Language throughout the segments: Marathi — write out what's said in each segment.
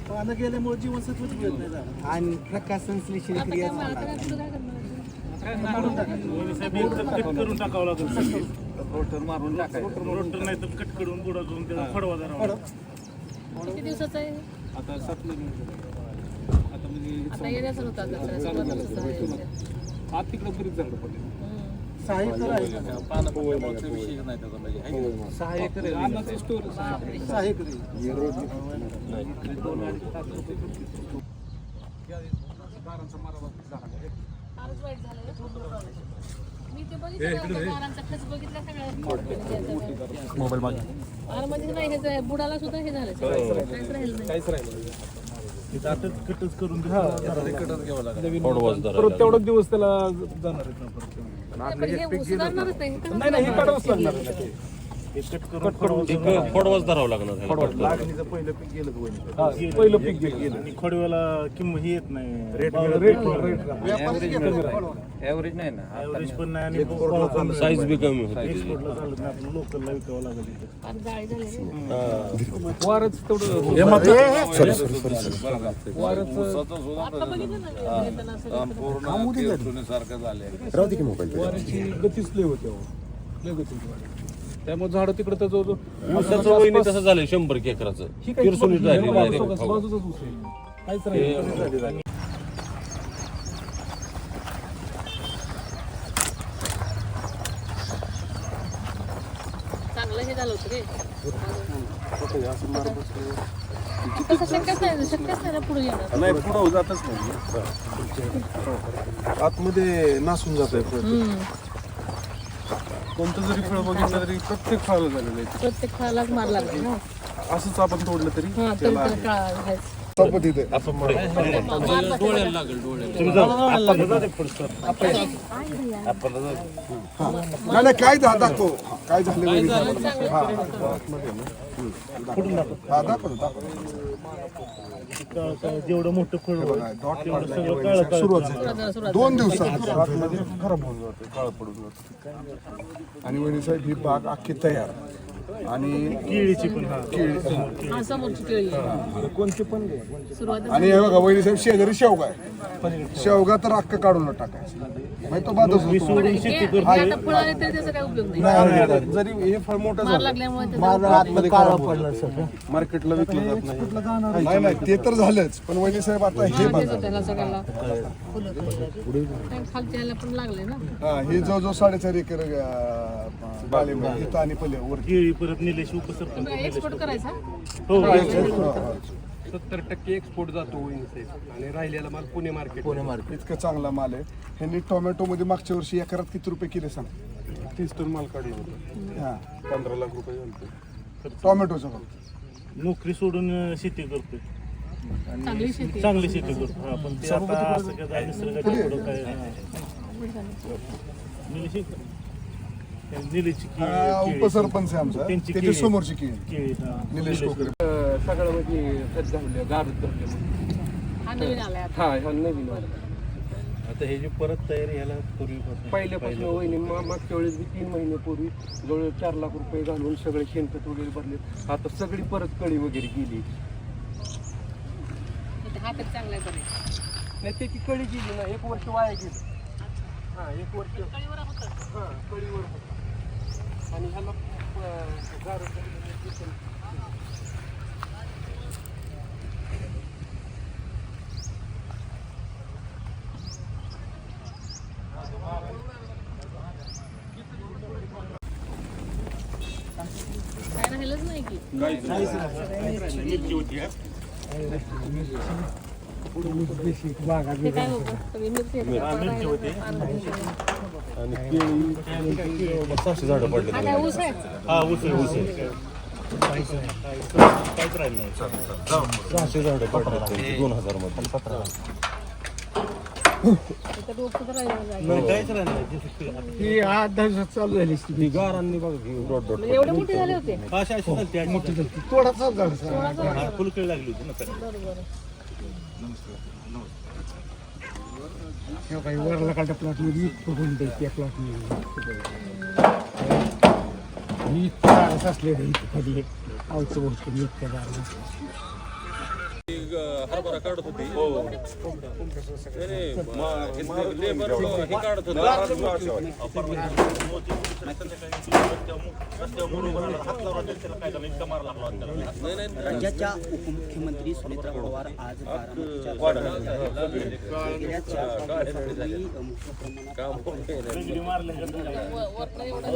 पानं गेल्यामुळे जीवनसत्वच मिळत नाही झाडाला. आणि प्रकाश संश्लेषण क्रिया करून टाकावं लागेल. रोटर मारून टाकायचं. रोटर नाही तर कट करून गोडा करून त्याचा फडवा धरावा. किती दिवसाचा आहे आता 7 महिने. आता म्हणजे आता येण्याचं होतं आत तिकडे बरीच झाडं पडली. 6 एकर आहे का? विषय नाही त्याचा म्हणजे 6 एकर अन्नाचं स्टोर 6 एकर आहे. फारच वाईट झालं. मी ते बघितलं नारांचा खच बघितला सगळ्या मोबाईल मध्ये नाही हे बुडाला सुद्धा हे झालं काहीच राहिलं नाही. काहीच राहिलं कटच करून कटच घ्यावं लागेल. परत तेवढाच दिवस त्याला जाणार आहेत ना परत. पण हे सुधारणारच नाही. नाही हे काढावंच लागणार आहे. फोडवाच धरावं लागणार. लागणीचं पहिलं पीक गेलं वहिनी. पहिलं पीक गेलं. आणि खोडव्याला किंमत ही येत नाही. रेट ॲव्हरेज नाही ना. ॲव्हरेज पण नाही आणि भाव कमी. साईज बी कमी होती. एक्सपोर्टला चालत नाही. आपण लोकलला विकावं लागेल इथं. फार जाळी झाली. वारच तेवढं आता बघितलं ना येताना सगळं. वाऱ्याची गतीच लय होती अहो. लय गती होती वाऱ्याची. त्यामुळे झाडं तिकडे तर जवळजवळ ऊसाचं वहिनी तसं झालंय 100 एकराचं. किरसोनीत राहिली direct. बाजूचाच ऊस आहे. काहीच राहिलं. चांगलं हे झालं होतं रे. तसं शक्यच नाही ना पुढे येणार. नाही पुढं जातच नाही. आतमध्ये नासून जात आहे. कोणतं जरी फळ बघितलं तरी प्रत्येक फळाला झालेलं आहे. प्रत्येक फळालाच मार लागला ना. असंच आपण तोडलं तरी हा तरी त्याला काळा घ्यायचं. डोळ्याला लागेल नाही काय दाखव काय झालं जेवढं मोठं फळ सुरुवात झाली 2 दिवसात आतमध्ये खराब होऊन जाते, काळ पडून जाते. आणि वहिनी साहेब ही बाग अख्खी तयार आणि केळीची पण हा समोरची केळी कोणते पण सुरुवात आणि हे बघा वहिनी साहेब शेजारी शेवगा आहे. शेवगा तर अख्खा काढून टाकायचं म्हणजे तो बादच होतो. आता फळ आले तरी त्याचा काय उपयोग नाही. नाही, जरी हे फळ मोठं मार झालं लागल्यामुळे त्याचा आतमध्ये काळं पडलं सगळं मार्केटला विकलं जात नाही. नाही नाही ते तर झालंच पण वहिनी साहेब आता हे बघा त्याला सगळ्याला खालच्या ह्याला पण लागले ना. हा हे जो 4.5 एकर डाळिंब आहे, इथं आणि पहिले वर केळी परत निलेश उपसरपंच एक्सपोर्ट करायचा. हो 70% एक्सपोर्ट जातो वहिनी साहेब आणि राहिलेला माल पुणे मार्केट. इतकं चांगला माल आहे. ह्यांनी टोमॅटो मध्ये मागच्या वर्षी एकरात किती रुपये किलो सांग? 30 टन माल काढला होता. हा 15 लाख रुपये झाले. टोमॅटोचं फक्त. नोकरी सोडून शेती करतोय. चांगली शेती. चांगली शेती करतो. आपण ते आता असं काय निसर्गाच्या पुढं काय निलेशची केळी उपसरपंच आहे आमचा, त्यांची त्याच्या केळी. समोरची केळी केळी निलेश कोकरे. सगळं म्हणजे खत झालं गारच धरले. हा नवीन आलाय आता. हा हा नवीन वाला. आता हे जी परत तयारी ह्याला पूर्वीपासून पहिल्यापासून वहिनी मागच्या वेळेस 3 महिन्यापूर्वी जवळ 4 लाख रुपये घालून सगळे शेणखत वगैरे भरले. आता सगळी परत कळी वगैरे गेली. हा तर चांगला आहे बरं. नाही त्याची कळी गेली ना, 1 वर्ष वाया गेली. हा 1 वर्ष कळीवर होतं. हा कळीवर होतं. आणि ह्याला काय राहिलंच नाही की. ते काय होतं सगळी मिरची आणि 600 झाडं पडले. हा काय ऊस आहे. हा ऊस आहे. काहीच राहिलं नाही. 600 झाडं पडले 2000 मध्ये. त्याचं डोकं तर राहिलं जागी. काहीच राहिलं नाही. ही 8-10 दिवसात चालू झाली. ती गारांनी बघा की डॉट एवढे मोठे झाले होते. अशी झाली थोडासा झाड फुलकळी लागली होती ना. बरोबर. काही वरला काढता प्लॉट मध्ये बघून त्या प्लॉट मध्ये असले खाली आवचं गोष्ट इतक्या हरभरा काढत होती लेबर हे काढत होतं राज्याच्या उपमुख्यमंत्री सुनेत्रा पवार आज बारामतीच्या गेल्या 4 तारखेपूर्वी मोठ्या प्रमाणात वेगळी मारले का वरनं एवढं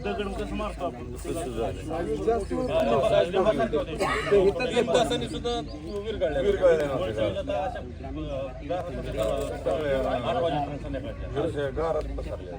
दगड कसं मारतो आपण तसं झालं. एक तासाने सुद्धा विरघळल्या घरात पसरल्या.